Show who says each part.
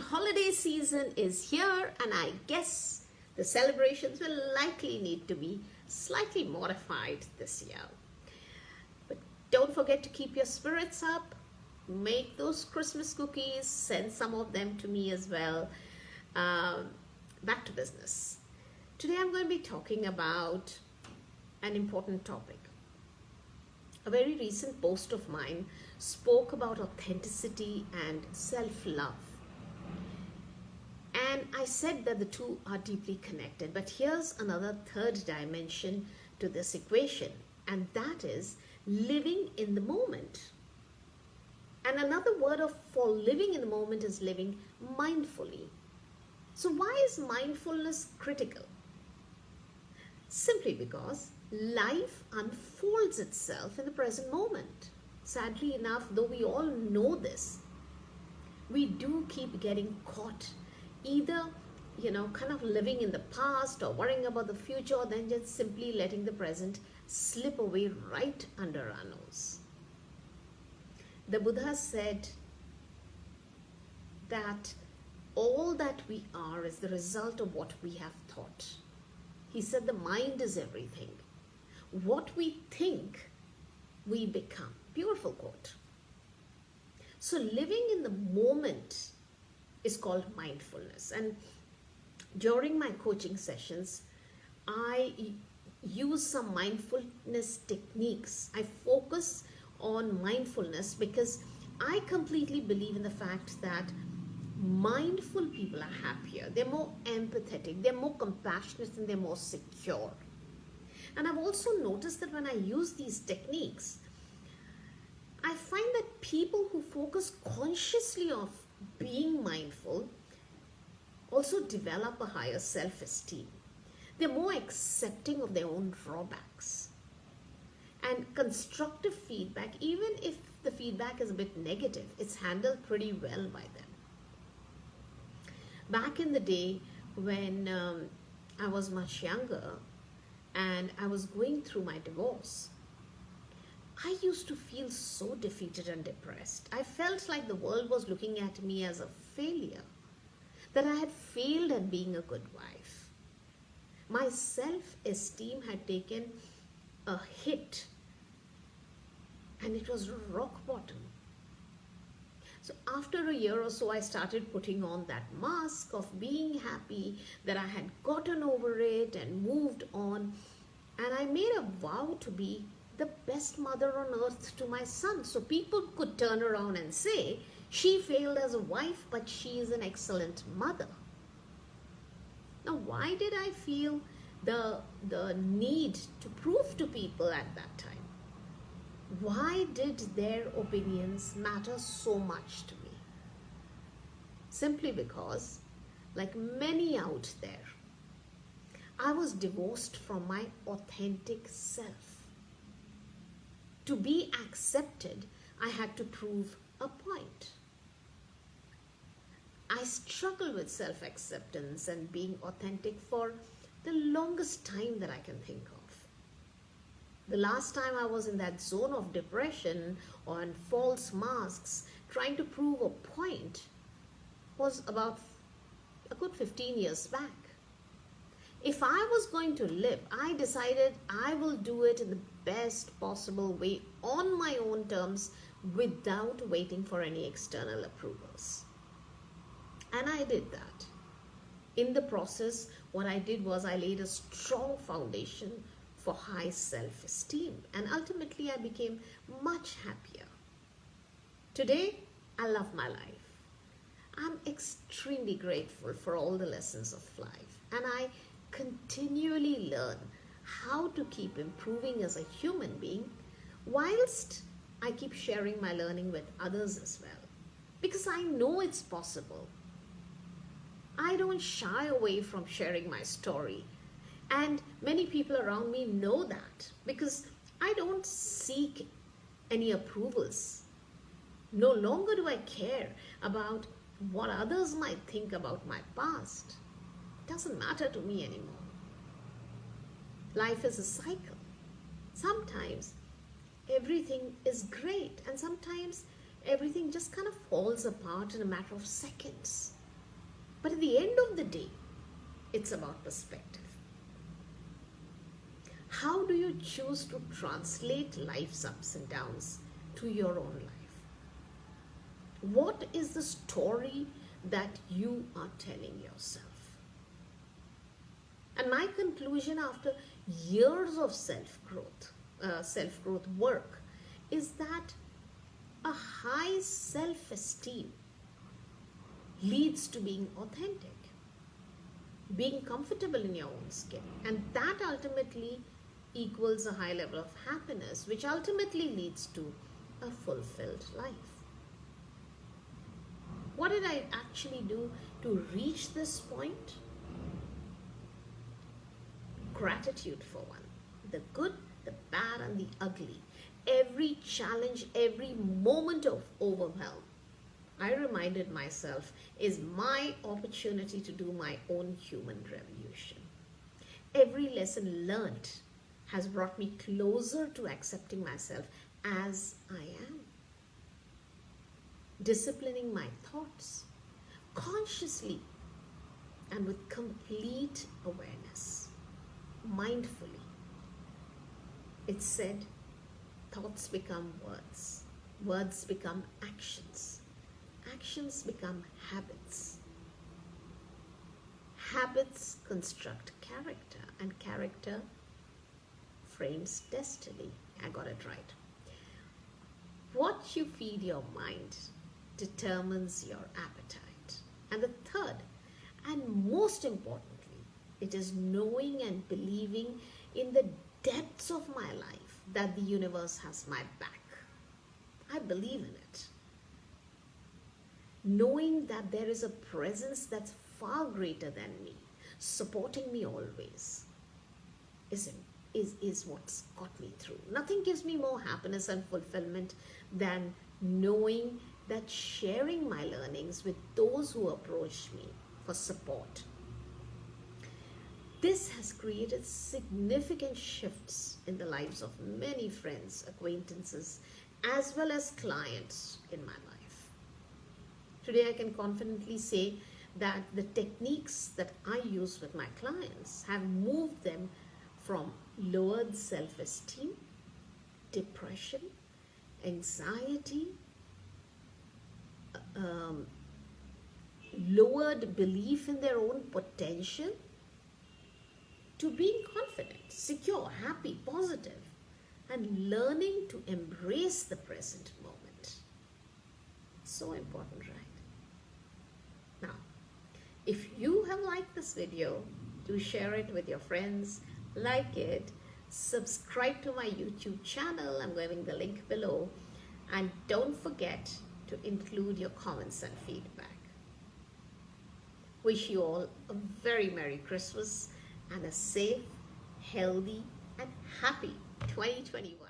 Speaker 1: holiday season is here, and I guess the celebrations will likely need to be slightly modified this year. But don't forget to keep your spirits up. Make those Christmas cookies, send some of them to me as well. Back to business. Today I'm going to be talking about an important topic. A very recent post of mine spoke about authenticity and self-love. And I said that the two are deeply connected, but here's another third dimension to this equation, and that is living in the moment. And another word for living in the moment is living mindfully. So why is mindfulness critical? Simply because life unfolds itself in the present moment. Sadly enough, though we all know this, we do keep getting caught either, kind of living in the past or worrying about the future, or then just simply letting the present slip away right under our nose. The Buddha said that all that we are is the result of what we have thought. He said the mind is everything. What we think, we become. Beautiful quote. So living in the moment is called mindfulness. And during my coaching sessions, I use some mindfulness techniques. I focus on mindfulness because I completely believe in the fact that mindful people are happier, they're more empathetic, they're more compassionate, and they're more secure. And I've also noticed that when I use these techniques, I find that people who focus consciously on being mindful also develop a higher self-esteem. They're more accepting of their own drawbacks. And constructive feedback, even if the feedback is a bit negative, it's handled pretty well by them. Back in the day when I was much younger and I was going through my divorce, I used to feel so defeated and depressed. I felt like the world was looking at me as a failure, that I had failed at being a good wife. My self-esteem had taken a hit, and it was rock bottom. So after a year or so, I started putting on that mask of being happy, that I had gotten over it and moved on. And I made a vow to be the best mother on earth to my son. So people could turn around and say, she failed as a wife, but she is an excellent mother. Now, why did I feel the need to prove to people at that time? Why did their opinions matter so much to me? Simply because, like many out there, I was divorced from my authentic self. To be accepted, I had to prove a point. I struggled with self-acceptance and being authentic for the longest time that I can think of. The last time I was in that zone of depression or on false masks, trying to prove a point, was about a good 15 years back. If I was going to live, I decided I will do it in the best possible way, on my own terms, without waiting for any external approvals. And I did that. In the process, what I did was I laid a strong foundation for high self-esteem, and ultimately I became much happier. Today, I love my life. I'm extremely grateful for all the lessons of life, and I continually learn how to keep improving as a human being, whilst I keep sharing my learning with others as well, because I know it's possible. I don't shy away from sharing my story. And many people around me know that, because I don't seek any approvals. No longer do I care about what others might think about my past. It doesn't matter to me anymore. Life is a cycle. Sometimes everything is great, and sometimes everything just kind of falls apart in a matter of seconds. But at the end of the day, it's about perspective. How do you choose to translate life's ups and downs to your own life? What is the story that you are telling yourself? And my conclusion after years of self-growth work is that a high self-esteem leads to being authentic, being comfortable in your own skin, and that ultimately equals a high level of happiness, which ultimately leads to a fulfilled life. What did I actually do to reach this point? Gratitude for one. The good, the bad, and the ugly. Every challenge, every moment of overwhelm, I reminded myself, is my opportunity to do my own human revolution. Every lesson learned has brought me closer to accepting myself as I am. Disciplining my thoughts consciously and with complete awareness, mindfully. It's said, thoughts become words, words become actions, actions become habits, habits construct character, and character frames destiny. I got it right. What you feed your mind determines your appetite. And the third, and most importantly, it is knowing and believing in the depths of my life that the universe has my back. I believe in it. Knowing that there is a presence that's far greater than me, supporting me always, is what's got me through. Nothing gives me more happiness and fulfillment than knowing that sharing my learnings with those who approach me for support. This has created significant shifts in the lives of many friends, acquaintances, as well as clients in my life. Today I can confidently say that the techniques that I use with my clients have moved them from lowered self-esteem, depression, anxiety, lowered belief in their own potential, to being confident, secure, happy, positive, and learning to embrace the present moment. So important, right? Now, if you have liked this video, do share it with your friends, like it, subscribe to my YouTube channel. I'm giving the link below. And don't forget to include your comments and feedback. Wish you all a very Merry Christmas and a safe, healthy, and happy 2021.